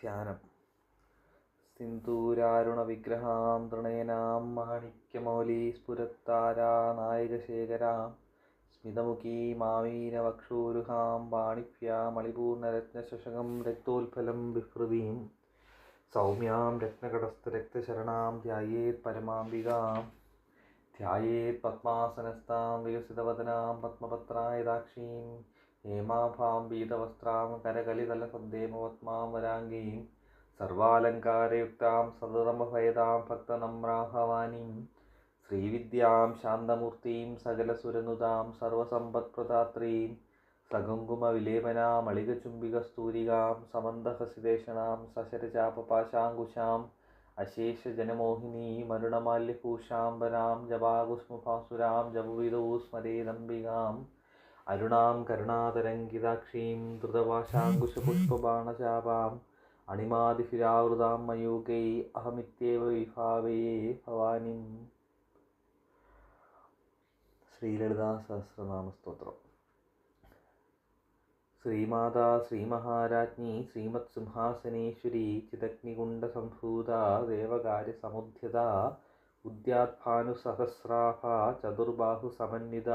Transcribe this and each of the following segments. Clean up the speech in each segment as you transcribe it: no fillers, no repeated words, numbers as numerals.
ധ്യാനം. സിന്ദൂരാരുണവിഗ്രഹാം തൃണേനാം മാണിക്യമൗലീ സ്ഫുരത്താരാനായകശേഖരാം സ്മിതമുഖീമാമീനവക്ഷോരുഹാം പാണിഭ്യാമളിപൂർണരത്നശശകം രക്തോൽഫലം വിഹൃതീം സൗമ്യാം രത്നകടസ്ഥരക്തശരണാം ധ്യായേത് പരമാംബികാം. ധ്യായേത് പദ്മാസനസ്ഥാം വികസിതവദനാം പത്മപത്രായതാക്ഷീം ഹേമാഭാം പീതവസ്ത്രാം കരകലിതലസദ്ദേമപത്മാം വരാംഗീം സർവാലങ്കാരയുക്താം സതതമഭയതാം ഭക്തനമ്രാഹവാനീം ശ്രീവിദ്യാം ശാന്തമൂർത്തിം സകലസുരനുതാം സർവസമ്പത്പ്രദാത്രീം സഗംകുമവിലേപനാമളികചുംബികസ്തൂരികാം സമന്തഹസിദേശണാം സശരചാപപാശാങ്കുശാം അശേഷജനമോഹിനീം അരുണമാല്യഭൂഷാംബരാം ജപാകുസ്മുഭാസുരാം ജപവിദോ സ്മരേദംബികാം അരുണാം കരുണാതരംഗിതാക്ഷീം ധൃതപാശാങ്കുശപുഷ്പബാണചാപാം അണിമാദിഭിരാവൃതാം മയൂകൈ അഹമിത്യേവ വിഭാവയേ ഭവാനിം. ശ്രീലളിതാ സഹസ്രനാമസ്തോത്രം. ശ്രീമാതാ ശ്രീമഹാരാജ്ഞി ശ്രീമത്സിംഹാസനേശ്വരി ചിദഗ്നികുണ്ഡസംഭൂത ദേവകാര്യസമുദ്ധ്യത ഉദ്യാത്ഭാനുസഹസ്രാഭ ചതുർബാഹുസമന്വിത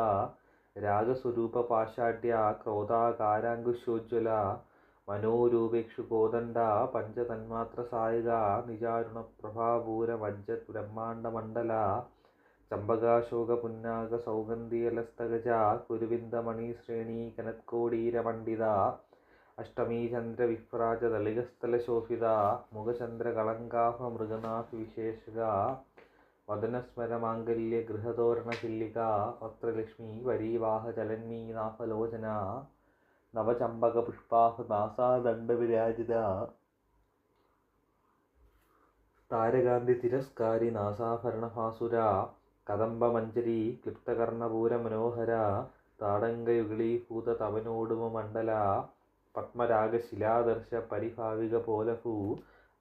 രാഗസ്വരൂപപാഷാഢ്യ ക്രോധാകാരാങ്കുശോജ്വല മനോരൂപേക്ഷുകോദണ്ഡ പഞ്ചതന്മാത്രസായക നിജാരുണപ്രഭാപൂരമജ്ജത് ബ്രഹ്മാണ്ഡമണ്ഡല ചമ്പകാശോകപുന്നാഗസൗഗന്ധിയലസ്തഗജ കുരുവിന്ദമണീശ്രേണീ കനത്കോടീരമണ്ഡിത അഷ്ടമീചന്ദ്രവിഭ്രാജദളികസ്ഥലശോഭിത മുഖചന്ദ്രകളങ്കാഭമൃഗനാഭിവിശേഷക വദനസ്മരമാംഗല്യഗൃഹതോരണചില്ലിക വക്ത്രലക്ഷ്മീ വരീവാഹചലന്മീനാഭലോചന നവചമ്പകപുഷ്പാഭനാസാദണ്ഡവിരാജിത താരകാന്തിതിരസ്കാരി നാസാഭരണഭാസുര കദംബമഞ്ജരി ക്ലിപ്തകർണപൂരമനോഹര താടങ്കയുഗളീഭൂത തവനോടുമമണ്ഡല പത്മരാഗശിലാദർശ പരിഭാവിക പോലഭൂ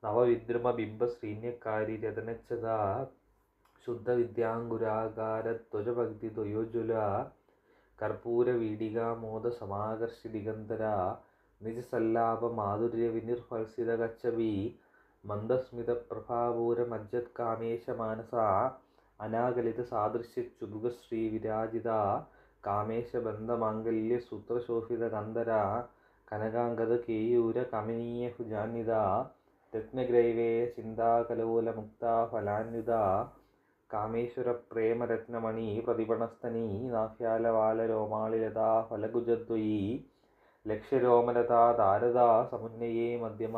നവവിദ്രുമബിംബശ്രീന്യക്കാരി രതനച്ഛത ശുദ്ധവിദ്യാങ്കുരാകാരധ്വജഭക്തിദ്വയോജ്വല കർപ്പൂരവീഡികാമോദസമാകർഷി ദിഗന്ധര നിജസല്ലാപമാധുര്യവിനിർഭത്സിതകച്ഛവി മന്ദസ്മിതപ്രഭാപൂരമജ്ജത് കാമേശമാനസ അനാകലിതസാദൃശ്യച്ചുഭുഗശ്രീ വിരാജിത കാമേശബന്ധമാംഗല്യസൂത്രശോഭിതകന്ധര കനകാംഗദകേയൂര കമനീയഭുജാന്വിത രത്നഗ്രൈവേയ ചിന്താകലോലമുക്താ ഫലാന്വിത കാമേശ്വരപ്രേമരത്നമണി പ്രതിപണസ്തനീ നാഭ്യാലവാലരോമാളിലതാ ഫലകുജദ്വയീ ലക്ഷ്യരോമലതാ താരതാ സമുന്നയേ മധ്യമ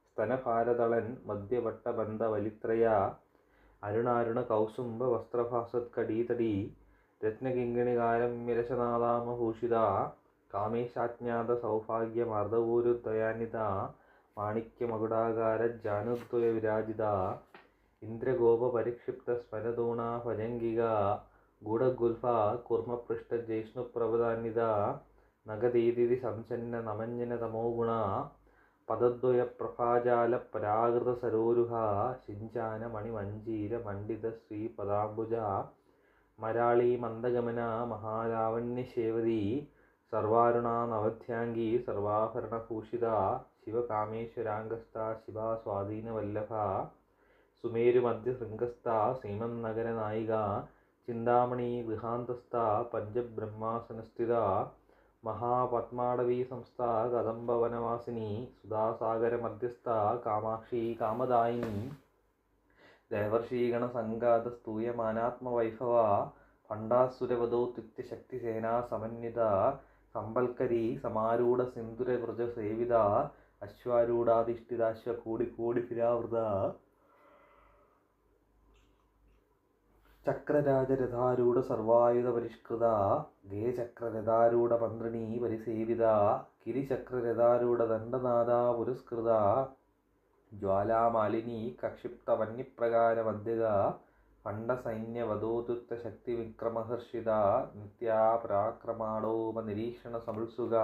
സ്തനഭാരതളൻ മധ്യവട്ടബന്ധവലിത്രയ അരുണാരുണ കൗസുംഭ വസ്ത്രഭാസത്കടീതടീ രത്നകിങ്കിണികാരമ്യരശനാദാമഭൂഷിത കാമേശാജ്ഞാത സൗഭാഗ്യമാർദ്ദവൂരുദ്വയാന്വിത മാണിക്യമകുടാകാര ജാനുദ്വയ വിരാജിത ഇന്ദ്രഗോപപരിക്ഷിപ്ത സ്മരദൂണാ ഭജംഗിക ഗൂഢഗുൽഫ കൂർമ്മപൃഷ്ടജൈഷ്ണുപ്രഭതാന്വിത നഗദീതിഥി സംചന്ന നമഞ്ജന തമോഗുണ പദദ്വയപ്രഭാജാല പരാകൃതസരോരുഹ ശിഞ്ചാനമണിമഞ്ജീര മണ്ഡിത ശ്രീപദാംബുജ മരാളീ മന്ദഗമന മഹാലാവണ്യശേവതി സർവാരുണാ നവധ്യാംഗീ സർവാഭരണഭൂഷിത ശിവകാമേശ്വരാംഗസ്ഥ ശിവാ സ്വാധീനവല്ലഭ സുമേരുമധ്യശൃംഗസ്ഥ ശ്രീമന്നഗരനായിക ചിന്താമണി ഗൃഹാന്തസ്ഥ പഞ്ചബ്രഹ്മാസനസ്ഥിത മഹാപത്മാടവീ സംസ്ഥ കദംബവനവാസിനി സുധാസാഗരമധ്യസ്ഥ കാമാക്ഷി കാമദായിനി ദേവർഷീഗണസംഘാതസ്തൂയമാനാത്മവൈഭവ ഭണ്ഡാസുരവധോത്യുക്തിശക്തിസേനാ സമന്വിത സമ്പൽക്കരീ സമാരൂഢ സിന്ദുരവ്രജസേവിത അശ്വാരൂഢാധിഷ്ഠിതാശ്വകൂടികൂടിഭിരാവൃത ചക്രരാജരഥാരൂഢ സർവായുധപരിഷ്കൃത ഗേചക്രരഥാരൂഢ മന്ത്രിണീ പരിസേവിത കിരിചക്രരഥാരൂഢ ദണ്ഡനാദാ പുരസ്കൃത ജ്വാലാമാലിനീ കക്ഷിപ്തവന്യപ്രകാരമധ്യക ഭണ്ഡസൈന്യവധോതുക്തശക്തിവിക്രമഹർഷിത നിത്യാ പരാക്രമാടോപനിരീക്ഷണസമുത്സുക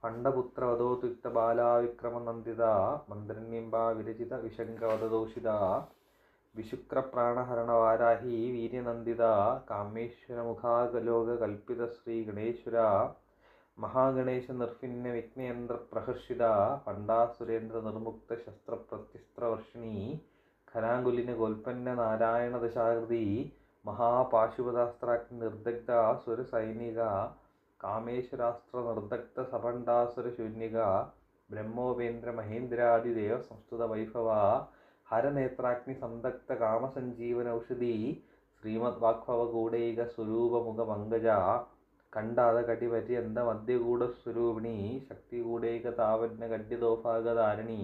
ഭണ്ഡപുത്രവധോതുക്തബാലാവിക്രമനന്ദിത മന്ത്രിണ്യംബാ വിരചിത വിശങ്കവദദോഷിത വിശുക്രപ്രാണഹരണവാരാഹി വീര്യനന്ദിത കാമേശ്വരമുഖാലോകകൽപ്പിത ശ്രീഗണേശ്വര മഹാഗണേശ നിർഭിന്ന വിഘ്നയന്ത്ര പ്രഹർഷിത പണ്ഡാസുരേന്ദ്ര നിർമുക്ത ശസ്ത്രപ്രത്യസ്ത്രവർഷിണി ഖരാങ്കുലിന ഗോൽപ്പന്ന നാരായണ ദശാകൃതി മഹാപാശുപതാസ്ത്രാഗ്നി നിർദഗ്ധ സ്വരസൈനിക കാമേശ്വരാസ്ത്ര നിർദഗ്ധ സപണ്ഡാസുര ശൂന്യക ബ്രഹ്മോപേന്ദ്ര മഹേന്ദ്രാദിദേവ സംസ്തുത വൈഭവ ഹരനേത്രാഗ്നി സംദഗ്ധ കാമസഞ്ജീവന ഔഷധി ശ്രീമദ് വാഗ്ഭവകൂടൈക സ്വരൂപമുഖ പങ്കജ കണ്ടാത കടിപര്യന്ത മധ്യകൂട സ്വരൂപിണി ശക്തികൂടൈക താവജ്ഞ കഡ്യദോഭാഗധാരിണി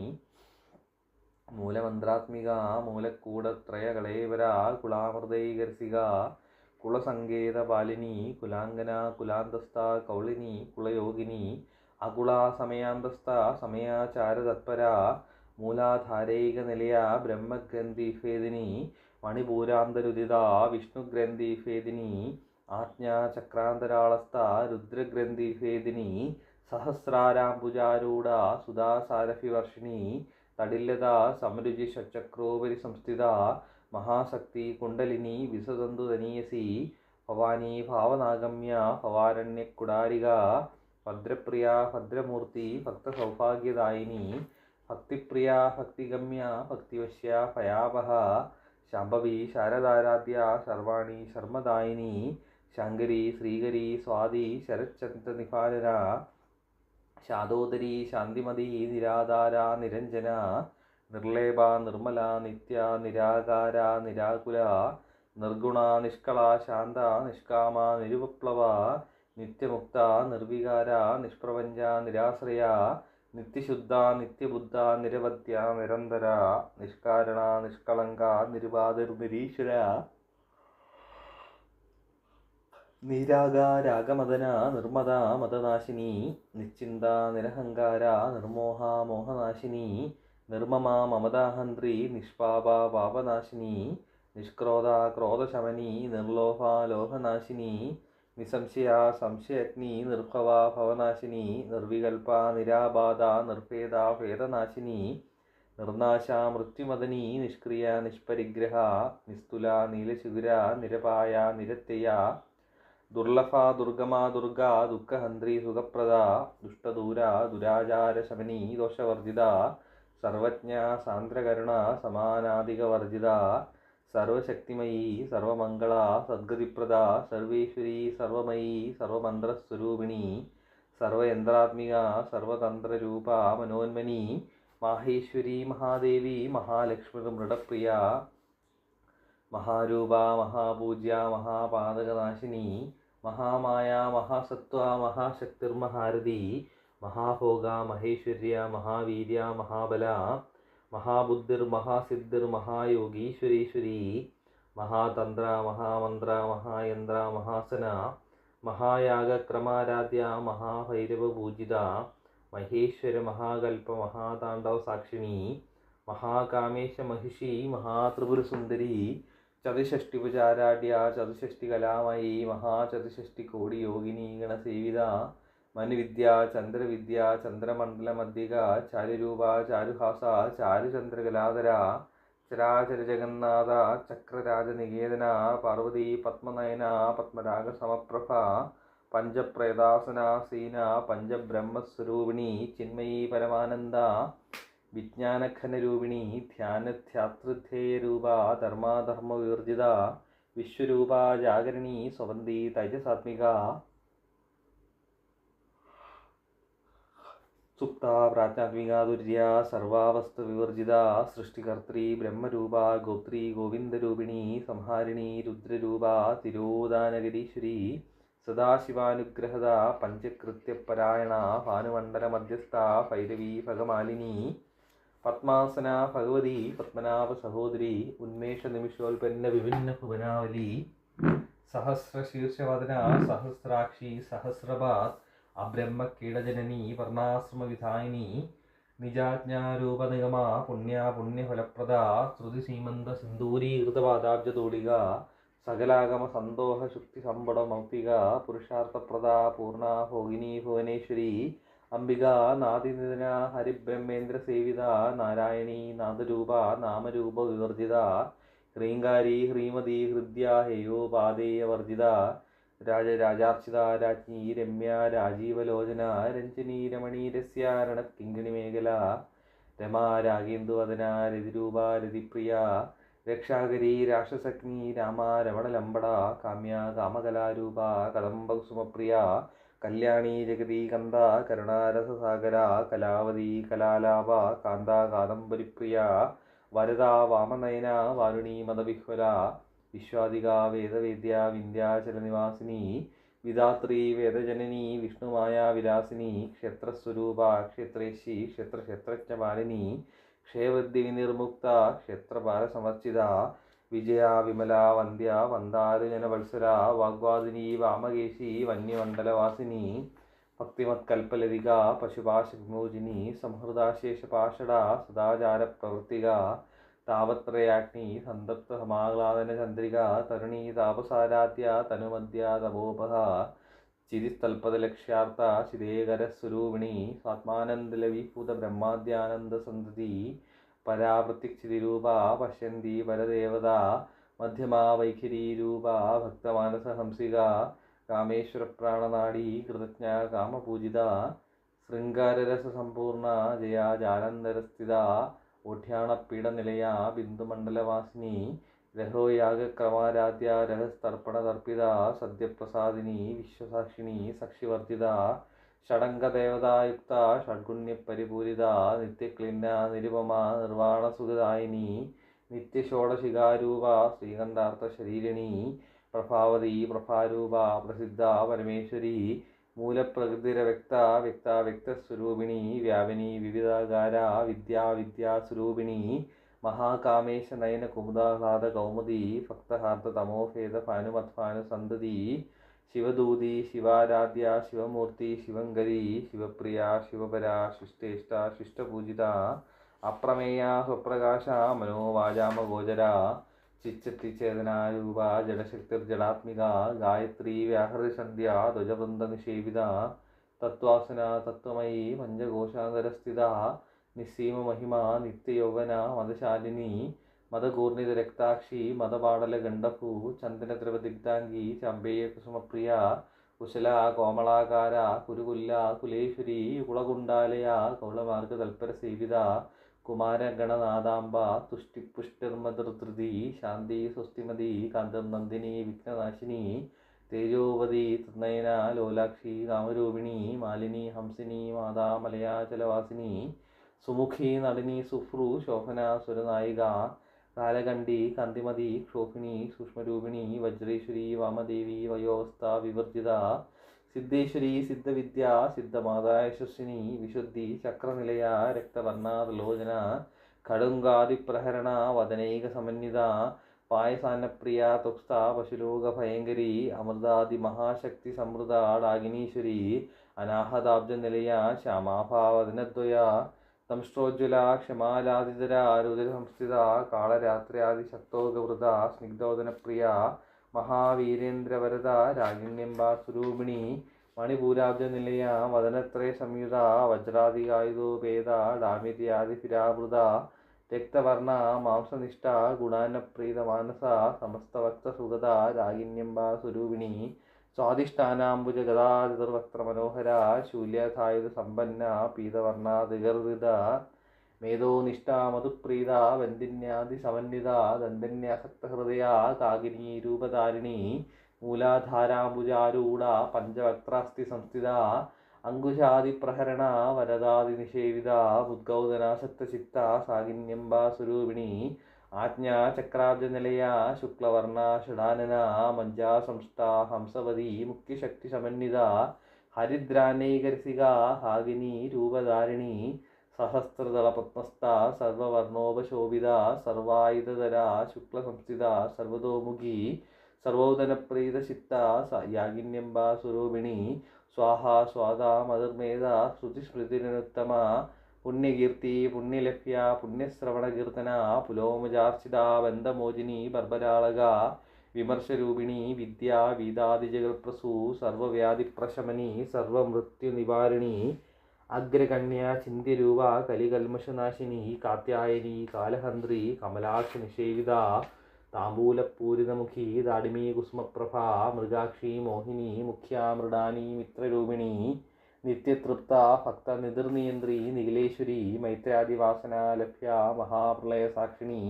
മൂലമന്ത്രാത്മിക മൂലക്കൂടത്രയകളേവര കുളാമൃതൈകർസിക കുളസങ്കേത പാലിനി കുലാംഗന കുലാന്തസ്ഥ കൗളിനി കുളയോഗിനി അകുളാ സമയാന്തസ്ഥ സമയാചാരതത്പര മൂലാധാരൈക നിലയ ബ്രഹ്മഗ്രന്ഥിഭേദിനി മണിപൂരാന്തരുദിത വിഷ്ണുഗ്രന്ഥിഭേദിനി ആജ്ഞാചക്രാന്തരാളസ്ഥ രുദ്രഗ്രന്ഥിഭേദിനി സഹസ്രാരാംബുജാരൂഢ സുധാസാരഭിവർഷിണി തടില്ലത സമരുചി ചക്രോപരി സംസ്ഥിത മഹാശക്തി കുണ്ടലിനി വിസതന്തുതനീയസി ഭവാനി ഭാവനാഗമ്യ ഭവാരണ്യക്കുടാരിക ഭദ്രപ്രിയ ഭദ്രമൂർത്തി ഭക്തസൗഭാഗ്യദായിനി ഭക്തിപ്രിയ ഭക്തിഗമ്യ ഭക്തിവശ്യ ഭയാവഹ ശാംഭവി ശാരദാരാധ്യ സർവാണി ശർമ്മദായിനി ശങ്കരി ശ്രീകരി സ്വാതി ശരച്ചന്ദ്രനിഭാനന ശാദോദരി ശാന്തിമതി നിരാധാര നിരഞ്ജന നിർലേപ നിർമ്മല നിത്യ നിരാകാര നിരാകുല നിർഗുണ നിഷ്കള ശാന്ത നിഷ്കാമ നിരുപപ്ലവ നിത്യമുക്ത നിർവികാര നിഷ്പ്രപഞ്ച നിരാശ്രയ നിത്യശുദ്ധ നിത്യബുദ്ധ നിരവധ്യ നിരന്തര നിഷ്കാരണ നിഷ്കളങ്ക നിരുപാതിർ നിരീശ്വര നീരാഗാരാഗമദന നിർമ്മദ മദനാശിനി നിശ്ചിന്ത നിരഹങ്കാര നിർമോഹ മോഹനാശിനി നിർമ്മമ മമതാഹന്ത്രി നിഷ്പാപ പാപനാശിനി നിഷ്ക്രോധ ക്രോധശമനി നിർലോഭ ലോഹനാശിനി നിസംശയ സംശയഗ്നി നിർഭവ ഭവനാശിനി നിർവികൽപ നിരാബാധ നിർഭേദ ഭേദനാശിനി നിർനാശ മൃത്യുമദനി നിഷ്ക്രിയ നിഷ്പരിഗ്രഹ നിസ്തുല നീലശിഖുര നിരപായ നിരത്യയ ദുർലഭ ദുർഗമ ദുർഗ ദുഃഖഹന്ത്രി സുഖപ്രദ ദുഷ്ടദൂര ദുരാചാരശമനി ദോഷവർജിത സർവജ്ഞ സാന്ദ്രകരുണ സമാനാധികവർജിത സർവശക്തിമയീ സർവമംഗള സദ്ഗതിപ്രദ സർവേശ്വരി സർവമയീ സർവമന്ത്രസ്വരൂപിണി സർവയന്ത്രാത്മിക സർവതന്ത്രരൂപ മനോന്മനി മാഹേശ്വരി മഹാദേവി മഹാലക്ഷ്മി മൃഡപ്രിയ മഹാരൂപ മഹാപൂജ്യ മഹാപാതകനാശിനി മഹാമായ മഹാസത്വ മഹാശക്തിർമഹാരഥി മഹാഭോഗ മഹേശ്വര്യ മഹാവീര്യ മഹാബല മഹാബുദ്ധിർ മഹാസിദ്ധിർ മഹായോഗീശ്വരീശ്വരി മഹാതന്ത്ര മഹാമന്ത്ര മഹായന്ത്ര മഹാസന മഹായാഗക്രമാരാധ്യ മഹാഭൈരവപൂജിത മഹേശ്വര മഹാകൽപ മഹാതാണ്ഡവ സാക്ഷിണി മഹാകാമേശ മഹിഷി മഹാത്രിപുരസുന്ദരി ചതുഷ്ഷ്ടിപചാരാഢ്യ ചതുഷ്ഷ്ടികലാമയി മഹാചതുഷ്ഷ്ടികോടി യോഗിനി ഗണസേവിത മനുവിദ്യ ചന്ദ്രവിദ്യ ചന്ദ്രമണ്ഡലമധ്യിക ചാരുരൂപ ചാരുഹാസ ചാരുചന്ദ്രകലാധര ചരാചര ജഗന്നാഥ ചക്രരാജനികേതന പാർവതി പത്മനയന പത്മരാഗസമപ്രഭ പഞ്ചപ്രേതാസനാസീന പഞ്ചബ്രഹ്മസ്വരൂപിണി ചിന്മയീ പരമാനന്ദ വിജ്ഞാനഘനരൂപിണി ധ്യാനധ്യാതൃധ്യേയരൂപ ധർമാധർമ്മവിവർജിത വിശ്വരൂപ ജാഗരണി സ്വവന്തി തൈജസാത്മിക സുപ്ത പ്രാജ്ഞാത്മിക തുര്യ സർവാവസ്ഥവിവർജിത സൃഷ്ടികർत्री ബ്രഹ്മരൂപ ഗോത്രീ ഗോവിന്ദരൂപിണി സംഹാരിണി രുദ്രരൂപ തിരോധാനഗരീശ്വരി സദാശിവാനുഗ്രഹത പഞ്ചകൃത്യപരായണ ഭാനുമണ്ഡലമധ്യസ്ഥ ഭൈരവീ ഭഗമാലിനി പത്മാസന ഭഗവതി പത്മനാഭ സഹോദരി ഉന്മേഷനിമിഷോൽപന്ന വിഭിന്ന ഭുവനാവലി സഹസ്രശീർഷവദന സഹസ്രാക്ഷി സഹസ്രപാത് അബ്രഹ്മകീടജനനി വർണ്ണാശ്രമവിധായിനി നിജാജ്ഞാരൂപനിഗമ പുണ്യഫലപ്രദ ശ്രുതിസീമന്ത സിന്ദൂരീകൃതപാദാബ്ജതോളിക സകലാഗമ സന്തോഷ ശുക്തി സമ്പടമൗക്തിക പുരുഷാർത്ഥപ്രദ പൂർണ ഭോഗിനി ഭുവനേശ്വരി അംബിക നാദിനിധന ഹരിബ്രഹ്മേന്ദ്ര സേവിത നാരായണി നാദരൂപ നാമരൂപ വിവർജിത ഹ്രീങ്കാരി ഹ്രീമതി ഹൃദ്യ ഹേയോപാദേയവർജിത രാജരാജാർച്ചിത രാജ്ഞി രമ്യ രാജീവലോചന രഞ്ജനി രമണീരസ്യ രണക്കിങ്കിണിമേഖല രമാ രാഗേന്ദുവദന രതിരൂപ രതിപ്രിയ രക്ഷാകരി രാക്ഷസഗ്നി രാമ രമണലംബട കാമ്യ കാമകലാരൂപ കദംബകുസുമപ്രിയ കല്യാണി ജഗതി കന്ദ കരുണാരസസാഗര കലാവതി കലാലാപ കാന്ത കാദംബരിപ്രിയ വരദ വാമനയന വാരുണി മദവിഹ്വല വിശ്വാദിക വേദവേദ്യ വിന്ധ്യാചലനിവാസിനി വിധാത്രി വേദജനനി വിഷ്ണുമായ വിലാസിനി ക്ഷേത്രസ്വരൂപ ക്ഷേത്രേശി ക്ഷേത്രജ്ഞപാലിനി ക്ഷേവൃദ്ധി വിനിർമുക്ത ക്ഷേത്രപാലസമർച്ചിത വിജയ വിമല വന്ദ്യ വന്ദാരുജനവത്സര വാഗ്വാദിനി വാമകേശി വന്യമണ്ഡലവാസിനി ഭക്തിമത്കൽപ്പലതിക പശുപാശവിമോചിനി സംഹൃതാശേഷപാഷട സദാചാരപ്രവൃത്തിക താപത്രയാഗ്നി സന്തപ്തസമാഹ്ലാദനചന്ദ്രിക തരുണീ താപസാരാധ്യ തനുമദ്യ തപോപഹ ചിരിസ്ഥൽപദലക്ഷ്യാർത്ഥ ചിരേകരസ്വരൂപിണി സ്വാത്മാനന്ദലവിഭൂത ബ്രഹ്മാദ്യാനന്ദസന്തതി പരാപ്രത്യക്ഷിതിരൂപ പശ്യന്തി പരദേവത മധ്യമാ വൈഖരീരൂപ ഭക്തമാനസഹംസിക കാമേശ്വരപ്രാണനാഡീ കൃതജ്ഞ കാമപൂജിത ശൃംഗാരരസസമ്പൂർണ ജയാ ജാലന്ധരസ്ഥിത ഓഢ്യാണപീഠനിലയ ബിന്ദുമണ്ഡലവാസിനി രഹോയാഗക്രമാരാധ്യ രഹസ്തർപ്പണതർപ്പിത സദ്യപ്രസാദിനി വിശ്വസാക്ഷിണി സാക്ഷിവർജിത ഷഡംഗദേവതായുക്ത ഷഡ്ഗുണ്യപരിപൂരിത നിത്യക്ലിന്ന നിരുപമ നിർവാണസുഖദായിനി നിത്യഷോഡശിഖാരൂപ ശ്രീകണ്ഠാർത്ഥശരീരിണി പ്രഭാവതി പ്രഭാരൂപ പ്രസിദ്ധ പരമേശ്വരി മൂലപ്രകൃതിരവ്യക്ത വ്യക്തസ്വരൂപിണി വ്യാപിനി വിവിധാകാര വിദ്യാസ്വരൂപിണി മഹാകാമേശ നയന കുമുദാഹ്ലാദ കൗമുദി ഭക്തഹാർദ്ദതമോഭേദ ഭാനുമത്ഭാനുസന്തതി ശിവദൂതി ശിവാരാധ്യ ശിവമൂർത്തി ശിവങ്കരി ശിവപ്രിയ ശിവപര ശിഷ്ടേഷ്ട ശിഷ്ടപൂജിത അപ്രമേയ സ്വപ്രകാശ മനോവാചാമഗോചര ചിച്ചത്തിചേതനാരൂപ ജഡശക്തിർജഡാത്മിക ഗായത്രി വ്യാഹൃതിസന്ധ്യ ധ്വജവൃന്ദനിഷേവിത തത്വാസന തത്വമയി പഞ്ചകോശാന്തരസ്ഥിത നിസ്സീമമഹിമ നിത്യയൗവന മദശാലിനി മദകൂർണിതരക്താക്ഷി മദപാടലഗണ്ഡഭൂ ചന്ദനദ്രവദിഗ്ധാംഗി ചാമ്പേയകുസുമപ്രിയ കുശല കോമളാകാര കുരുകുല്ല കുലേശ്വരി കുളകുണ്ടാലയ കൗളമാർഗതൽപരസേവിത കുമാരഗണനാഥാംബ തുഷ്ടിപുഷ്ടിർമധൃധൃതി ശാന്തി സ്വസ്തിമതി കാന്തർനന്ദിനി വിഘ്നനാശിനി തേജോവതി തൃനയന ലോലാക്ഷി കാമരൂപിണി മാലിനി ഹംസിനി മാതാ മലയാചലവാസിനി സുമുഖി നളിനി സുഫ്രു ശോഭന സുരനായിക കാലകണ്ഠി കാന്തിമതി ക്ഷോഭിണി സൂക്ഷ്മരൂപിണി വജ്രേശ്വരി വാമദേവി വയോവസ്ഥ വിവർജിത സിദ്ധേശ്വരി സിദ്ധവിദ്യ സിദ്ധമാതാ യശസ്വിനി വിശുദ്ധി ചക്രനിലയ രക്തവർണാതലോചന ഖഡുങ്കാദിപ്രഹരണ വദനൈക സമന്വിത പായസാന്നപ്രിയ തുക്സ്ഥ പശുലോകഭയങ്കരി അമൃതാദിമഹാശക്തി സമൃത ഡാഗിനീശ്വരി അനാഹതാബ്ജനിലയ ശ്യാമാഭാവദനദ്വയ ദംഷ്ട്രോജ്വല ക്ഷമാലാദിതര രുദ്രസംസ്ഥിത കാളരാത്ര്യാദിശക്തോഗവൃത സ്നിഗ്ധോദനപ്രിയ മഹാവീരേന്ദ്രവരദ രാഗിണ്യംബാസ്വരൂപിണി മണിപൂരാബ്ജനിലയ വദനത്രയ സംയുത വജ്രാദികായുധോപേത ഡാമിര്യാദിഭിരാവൃത രക്തവർണ മാംസനിഷ്ഠ ഗുണാനപ്രീതമാനസ സമസ്തഭക്തസുഗത രാഗിണ്യംബാസ്വരൂപിണി സ്വാധിഷ്ഠാനാംബുജഗദാതിർവക്ത്രമനോഹര ശൂല്യധായുധസമ്പന്ന പീതവർണാദിഗർവിത മേധോനിഷ്ഠാ മധുപ്രീത വന്ദിന്യാദിസമന്വിത ദന്തന്യാസക്തഹൃദയ കാകിനി രൂപധാരിണി മൂലാധാരാംബുജാരൂഢ പഞ്ചവക്ത്രാസ്തി സംസ്ഥിത അങ്കുശാദിപ്രഹരണ വരദാദിനിഷേവിത ഉദ്ഗൗതനാസക്തചിത്ത സാകിന്യംബാസ്വരൂപിണി ആജ്ഞാചക്രാബ്ജനിലയ ശുക്ലവർണ ഷഡാനന മഞ്ജാസംസ്ഥ ഹംസവതി മുഖ്യശക്തിസമന്വിത ഹരിദ്രാനൈകരസിക ഹാഗിനി രൂപധാരിണി സഹസ്രദളപത്മസ്ഥ സർവവർണോപശോഭിത സർവായുധധര ശുക്ലസംസ്ഥിത സർവതോമുഖി സർവോദനപ്രീതചിത്ത യാഗിന്യംബാസ്വരൂപിണി സ്വാഹ സ്വാദ മധുർമേധ ശ്രുതിസ്മൃതിരുത്തമ പുണ്യകീർത്തി പുണ്യലഭ്യ പുണ്യശ്രവണകീർത്തന പുലോമജാർച്ചിത ബന്ധമോചിനി ബർബരാളക വിമർശരൂപിണി വിദ്യ വീതാദിജഗൽപ്രസൂ സർവവ്യാധിപ്രശമനി സർവമൃത്യുനിവാരിണി അഗ്രകണ്യ ചിന്ത്യരൂപ കലികൽമഷനാശിനി കാത്യായനി കാലഹന്ത്രി കമലാക്ഷനിഷേവിത താംബൂലപൂരിതമുഖി ദാഡിമീ കുസുമപ്രഭാ മൃഗാക്ഷി മോഹിനി മുഖ്യാ മൃഡാനി മിത്രരൂപിണി നിത്യതൃപ്ത ഭക്തനിർനിയന്ത്രി നിഖിലേശ്വരി മൈത്രാദിവാസന ലഭ്യ മഹാപ്രളയസാക്ഷിണി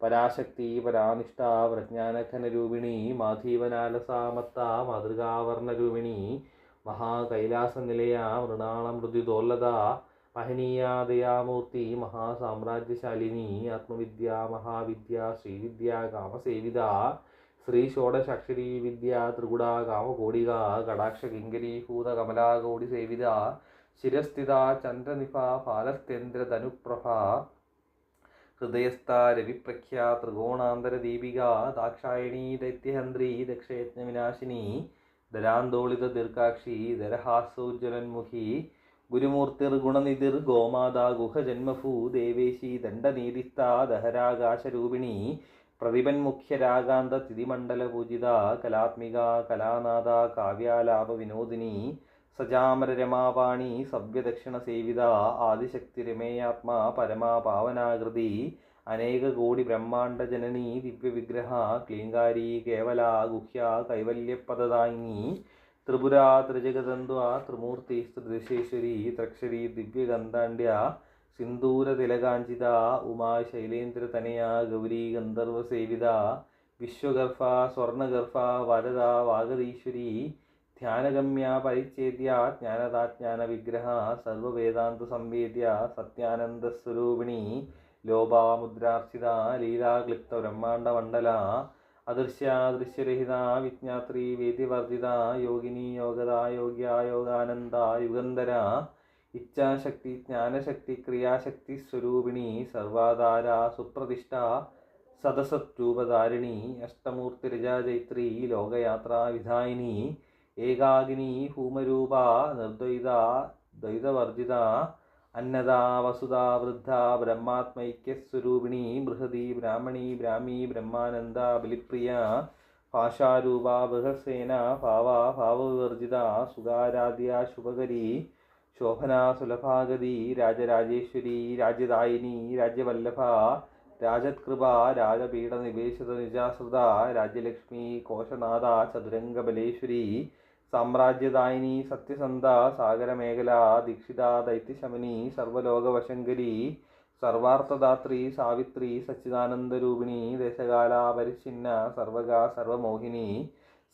പരാശക്തി പരാനിഷ്ഠ പ്രജ്ഞാനഘനരൂപിണി മാധീവനാലസാമത്ത മാതൃകാവർണരൂപിണി മഹാകൈലാസനിലയ മൃണാളമൃദുദോല്ലത മഹനീയ ദയാമൂർത്തി മഹാസാമ്രാജ്യശാലിനി ആത്മവിദ്യ മഹാവിദ്യ ശ്രീവിദ്യ കാമസേവിത ശ്രീ ഷോഡശാക്ഷരീ വിദ്യ ത്രികുട കാമകോടിക കടാക്ഷകിങ്കരീഭൂത കമലാകോടി സേവിത ശിരസ്ഥിത ചന്ദ്രനിഭ ഫാലസ്തേന്ദ്രധനുപ്രഭ ഹൃദയസ്ഥ രവിപ്രഖ്യ ത്രികോണാന്തരദീപിക ദാക്ഷായണീ ദൈത്യഹന്ത്രി ദക്ഷയജ്ഞവിനാശിനി ദരാന്തോളിത ദീർഘാക്ഷി ദരഹാസോജ്വലന്മുഖി ഗുരുമൂർത്തിർഗുണനിധിർ ഗോമാതാ ഗുഹജന്മഭൂ ദേവേശി ദണ്ഡനീതിസ്ഥ ദഹരാകാശരൂപിണി പ്രതിപന്മുഖ്യരാഗാന്ത തിഥിമണ്ഡലപൂജിത കലാത്മിക കലാനാഥ കാവ്യാലാപവിനോദിനി സജാമരരമാപാണി സവ്യദക്ഷിണസേവിത ആദിശക്തിരമേയാത്മാ പരമാ പാവനാകൃതി അനേകകോടി ബ്രഹ്മാണ്ഡജനനി ദിവ്യവിഗ്രഹ ക്ലീങ്കാരി കേവല ഗുഹ്യ കൈവല്യപദദായിനി ത്രിപുരാ ത്രിജഗദന്ത്വ ത്രിമൂർത്തി ത്രിദിശേശ്വരി ത്രക്ഷരി ദിവ്യഗന്ധാണ്ഡ്യ സിന്ദൂരതിലകാഞ്ചിത ഉമാ ശൈലേന്ദ്രതനയ ഗൗരീ ഗന്ധർവസേവിത വിശ്വഗർഭ സ്വർണഗർഭ വരദ വാഗതീശ്വരി ധ്യാനഗമ്യ പരിച്ഛേദ്യ ജ്ഞാനദാജ്ഞാനവിഗ്രഹ സർവവേദാന്തസംവേദ്യ സത്യാനന്ദസ്വരൂപിണി ലോപാമുദ്രാർച്ചിത ലീലാക്ലിപ്ത ബ്രഹ്മാണ്ഡമണ്ഡല അദൃശ്യാദൃശ്യരഹിത വിജ്ഞാത്രി വേദ്യവർജിത യോഗിനി യോഗദ യോഗ്യ യോഗാനന്ദ യുഗന്ധര ഇച്ഛാശക്തി ജ്ഞാനശക്തി ക്രിയാശക്തി സ്വരൂപിണി സർവാധാര സുപ്രതിഷ്ഠ സദസദ്രൂപധാരിണി അഷ്ടമൂർത്തിരജാജൈത്രി ലോകയാത്രാ വിധായിനി ഏകാഗ്നി ഭൂമരൂപ നിർദ്വൈത ദ്വൈതവർജിത അന്നദ വസുധ വൃദ്ധ ബ്രഹ്മാത്മൈക്യസ്വരൂപിണി ബൃഹതി ബ്രാഹ്മണി ബ്രാഹ്മി ബ്രഹ്മാനന്ദ ബലിപ്രിയ ഭാഷാരൂപ ബൃഹസേന ഭാവ ഭാവവിവർജിത സുഖാരാധ്യ ശുഭകരി ശോഭനാ സുലഭാഗതി രാജരാജേശ്വരി രാജ്യദായിനി രാജ്യവല്ലഭ രാജത്കൃപ രാജപീഠനിവേശിത നിജാശ്രിത രാജ്യലക്ഷ്മി കോശനാഥ ചതുരംഗബലേശ്വരി സാമ്രാജ്യദായിനി സത്യസന്ധ സാഗരമേഖല ദീക്ഷിത ദൈത്യശമനി സർവലോകവശങ്കരി സർവാർത്ഥദാത്രി സാവിത്രി സച്ചിദാനന്ദരൂപിണി ദേശകാലാപരിച്ഛിന്ന സർവക സർവമോഹിനി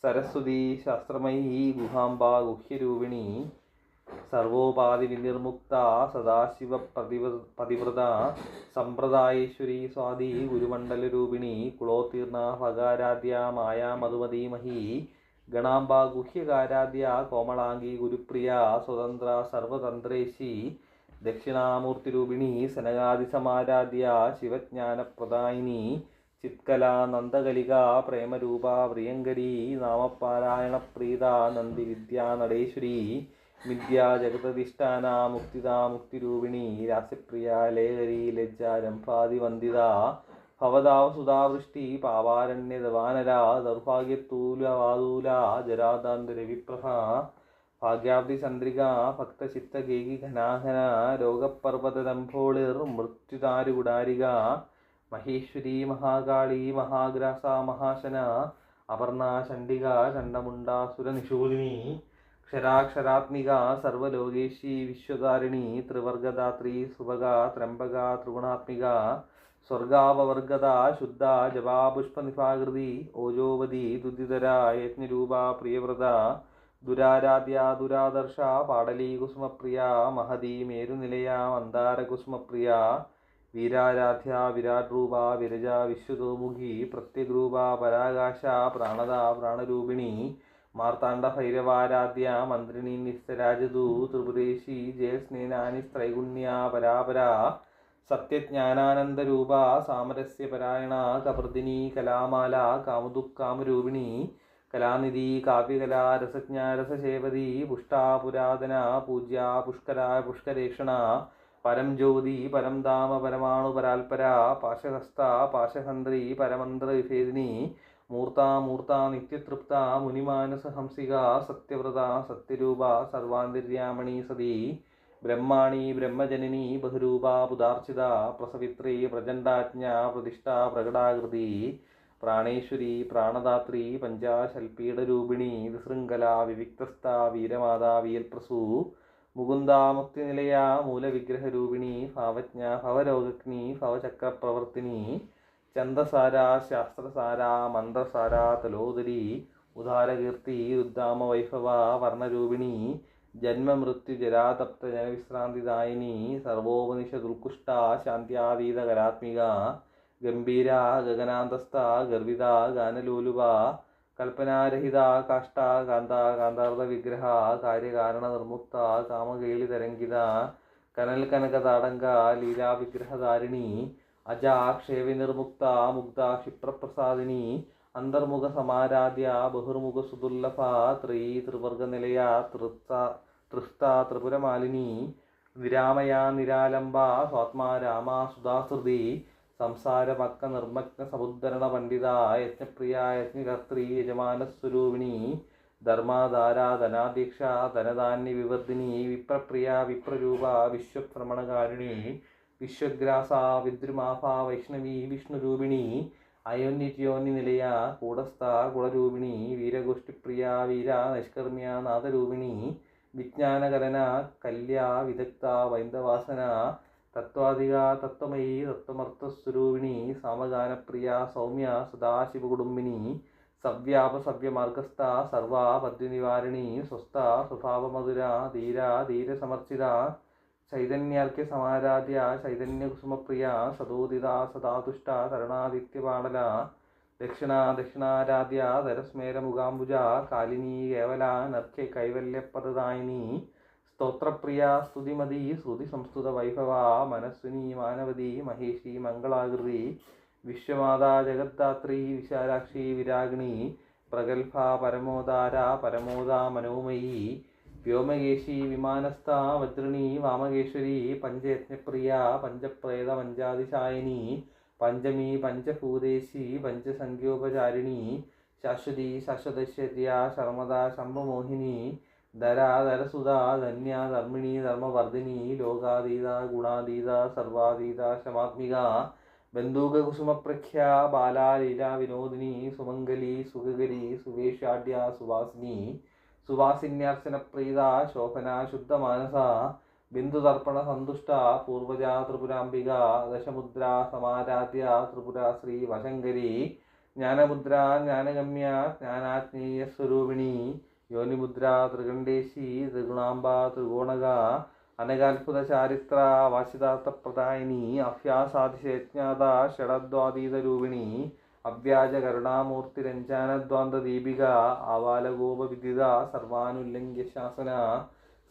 സരസ്വതി ശാസ്ത്രമയീ ഗുഹാംബ ഗുഹ്യരൂപിണി സർവോപാധി വിനിർമുക്ത സദാശിവ പതിവ്രത സമ്പ്രദായേശ്വരി സ്വാതി ഗുരുമണ്ഡലരൂപിണി കുളോത്തീർണ ഭഗാരാധ്യ മായാ മധുമതീമഹി ഗണാംബ ഗുഹ്യകാരാധ്യ കോമളാംഗി ഗുരുപ്രിയ സ്വതന്ത്ര സർവതന്ത്രേശി ദക്ഷിണാമൂർത്തിരൂപിണി സനകാദിസമാരാധ്യ ശിവജ്ഞാനപ്രദായിനി ചിത്കല നന്ദകലിക പ്രേമരൂപ പ്രിയങ്കരി നാമപാരായണപ്രീത നന്ദി വിദ്യാനടേശ്വരി വിദ്യാ ജഗതധിഷ്ഠാന മുക്തിദ മുക്തിരൂപിണി രാസപ്രിയ ലേഖരി ലജ്ജ രംഭാതിവന്ദിത ഭവതാവസുധാവൃഷ്ടി പാവാരണ്യദവാനര ദൗർഭാഗ്യത്തൂലവാതൂല ജരാദാന്തരവിപ്രഭ ഭാഗ്യാബ്ദി ചന്ദ്രിക ഭക്തചിത്തഗേകി ഘനാഘന രോഗപർവതദംഭോളിർ മൃത്യുദാരുകുടാരിക മഹേശ്വരി മഹാകാളി മഹാഗ്രാസ മഹാശന അപർണ ചണ്ഡിക ചണ്ഡമുണ്ടാസുരനിഷൂദിനി ക്ഷരാക്ഷരാത്മിക സർവലോകേശി വിശ്വധാരിണി ത്രിവർഗദാത്രി സുഭഗ ത്രംബക ത്രിഗുണാത്മിക സ്വർഗാപവർഗത ശുദ്ധ ജപാപുഷ്പനിഭാകൃതി ഓജോവതി ദുദ്ധിതര യജ്ഞരൂപ പ്രിയവ്രത ദുരാരാധ്യ ദുരാദർശ പാടലീ കുസുമപ്രിയ മഹതി മേരുനിലയ മന്ദാരകുസുമപ്രിയ വീരാരാധ്യ വിരാട് രൂപ വിരജ വിശ്വതോമുഖി പ്രത്യഗ്രൂപ പരാകാശ പ്രാണദ പ്രാണരൂപിണി മാർത്താണ്ഡ ഭൈരവാരാധ്യ മന്ത്രിണി നിസ്തരാജതു ത്രിപുരേശി ജയസ്നേനാനി ത്രൈഗുണ്യ പരാപര സത്യജ്ഞാനാനന്ദരൂപ സാമരസ്യ പരായണ കപർദിനി കലാമാല കാമുദുഃകാമരൂപിണി കലാനിധി കാവ്യകല രസജ്ഞ രസശേവതി പുഷ്ടാ പുരാതന പൂജ്യ പുഷ്കര പുഷ്കരേക്ഷണ പരം ജ്യോതി പരം ധാമ പരമാണു പരാൽപര പാശഹസ്ത പാശഹന്ത്രി പരമന്ത്രവിഭേദിനി മൂർത്ത നിത്യതൃപ്ത മുനിമാനസഹംസിക സത്യവ്രത സത്യരൂപ സർവാന്തര്യാമണി സതി ബ്രഹ്മാണി ബ്രഹ്മജനനി ബഹുരൂപ പുദാർച്ചിത പ്രസവിത്രി പ്രചണ്ഡാജ്ഞ പ്രതിഷ്ഠ പ്രകടാകൃതി പ്രാണേശ്വരി പ്രാണദാത്രി പഞ്ചാശൽപീഠരൂപിണി വിശൃംഖല വിവിക്തസ്ഥ വീരമാതാ വിയൽപ്രസൂ മുകുന്ദ മുക്തിനിലയ മൂലവിഗ്രഹരൂപിണി ഭാവജ്ഞ ഭവരോഗഗ്നി ഭവചക്രപ്രവർത്തിനി ഛന്ദസാര ശാസ്ത്രസാര മന്ത്രസാര തലോദരി ഉദാരകീർത്തി രുദ്ധാമവൈഭവ വർണ്ണരൂപിണി ജന്മമൃത്യുജരാതപ്ത ജനവിശ്രാന്തിദായിനി സർവോപനിഷദുൽകുഷ്ട ശാന്ത്യാതീതകരാത്മിക ഗംഭീര ഗഗനാന്തസ്ഥ ഗർവിത ഗാനലോലുപ കൽപ്പനാരഹിത കാഷ്ട കാന്ത കാന്താർദ്ധ വിഗ്രഹ കാര്യകാരണ നിർമുക്ത കാമകേളിതരംഗിത കനൽ കനകതാടങ്ക ലീലാവിഗ്രഹധാരിണി അജാക്ഷേവി നിർമുക്ത മുഗ്ധ ക്ഷിപ്രപ്രസാദിനി അന്തർമുഖ സമാരാധ്യ ബഹിർമുഖ സുദുർലഭ ത്രിവർഗനിലയ തൃസ്ത ത്രിപുരമാലിനി വിരാമയ നിരാലംബ സ്വാത്മാ രാമ സുധാസൃതി സംസാരമക്ക നിർമ്മഗ്ന സമുദ്ധരണ പണ്ഡിത യജ്ഞപ്രിയ യജ്ഞകർത്തി യജമാനസ്വരൂപിണി ധർമാധാര ധനാധ്യക്ഷ ധനധാന്യ വിവർദ്ധിനി വിപ്രപ്രിയ വിപ്രരൂപ വിശ്വഭ്രമണകാരിണി വിശ്വഗ്രാസ വിദ്രുമാഭ വൈഷ്ണവി വിഷ്ണുരൂപിണി അയോന്യജ്യോന്യ നിലയ കൂടസ്ഥ കുളരൂപിണി വീരഗോഷ്ഠിപ്രിയ വീര നൈഷ്കർമ്മ്യ നാദരൂപിണി വിജ്ഞാനകലന കല്യ വിദഗ്ധ വൈന്ദവാസന തത്വാധിക തത്വമയി തത്വമർത്ഥസ്വരൂപിണി സാമഗാനപ്രിയ സൗമ്യ സദാശിവകുടുംബിനി സവ്യാപ സവ്യമാർഗസ്ഥ സർവാപദ്യനിവാരിണി സ്വസ്ഥ സ്വഭാവമധുര ധീര ധീരസമർച്ചിത ചൈതന്യാർക്യ സമാരാധ്യ ചൈതന്യകുസുമപ്രിയ സദോദിത സദാതുഷ്ട തരുണാദിത്യപാടല ദക്ഷിണാരാധ്യ ധരസ്മേരമുഖാംബുജ കാലിനി കേവല നർക്യ കൈവല്യപദദായിനി സ്തോത്രപ്രിയ സ്തുതിമതി ശ്രുതി സംസ്തുത വൈഭവ മനസ്വിനി മാനവതി മഹേഷി മംഗളാകൃതി വിശ്വമാതാ ജഗദ്ധാത്രി വിശാലാക്ഷി വിരാഗിണി പ്രഗൽഭ പരമോദാര പരമോദ മനോമയീ വ്യോമകേശി വിമാനസ്ഥ വജ്രിണി വാമകേശ്വരി പഞ്ചയജ്ഞപ്രിയ പഞ്ചപ്രേത പഞ്ചാതിശായിനി പഞ്ചമി പഞ്ചഭൂതേശി പഞ്ചസംഖ്യോപചാരിണി ശാശ്വതി ശാശ്വതശ്ചര്യ ശർമ്മദ ശംഭമോഹിനി ധരാധരസുത ധന്യ ധർമ്മിണി ധർമ്മവർദ്ധിനി ലോകാതീത ഗുണാതീത സർവാതീത ശമാത്മിക ബന്ധൂകകുസുമപ്രഖ്യ ബാലാ ലീലാ വിനോദിനി സുമംഗലി സുഖകരി സുവേഷാഢ്യ സുവാസിനി സുവാസിന്യാർച്ചനപ്രീത ശോഭന ശുദ്ധമാനസ ബിന്ദുതർപ്പണ സന്തുഷ്ട പൂർവജ ത്രിപുരാംബിക ദശമുദ്ര സമാരാധ്യ ത്രിപുര ശ്രീ വശങ്കരി ജ്ഞാനമുദ്ര ജ്ഞാനഗമ്യ ജ്ഞാനാജ്ഞേയസ്വരൂപിണി യോനിമുദ്ര ത്രികണ്ഠേശി ത്രിഗുണാംബ ത്രികോണക അനകാത്ഭുത ചാരിത്ര വാശിതാർത്ഥപ്രദായിനി അഭ്യാസാതിശയജ്ഞാത ഷഡദ്വാതീതരൂപിണി അവ്യാജ കരുണാമൂർത്തിരഞ്ജാനദ്വാന്ത ദീപിക ആവാലഗോപവിദിത സർവാനുല്ലംഘ്യ ശാസന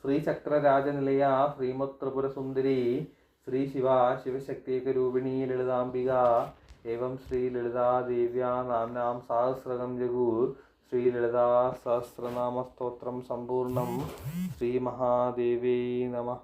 ശ്രീചക്രരാജനിലയ ശ്രീമത്രിപുരസുന്ദരി ശ്രീ ശിവ ശിവശക്തികരൂപിണി ലളിതാംബിക ഏവം ശ്രീ ലളിതാദേവ്യാ നാംനാം സഹസ്രകം ജഗു ശ്രീ ലളിതാ സഹസ്രനാമസ്തോത്രം സമ്പൂർണം ശ്രീ മഹാദേവേ നമഃ.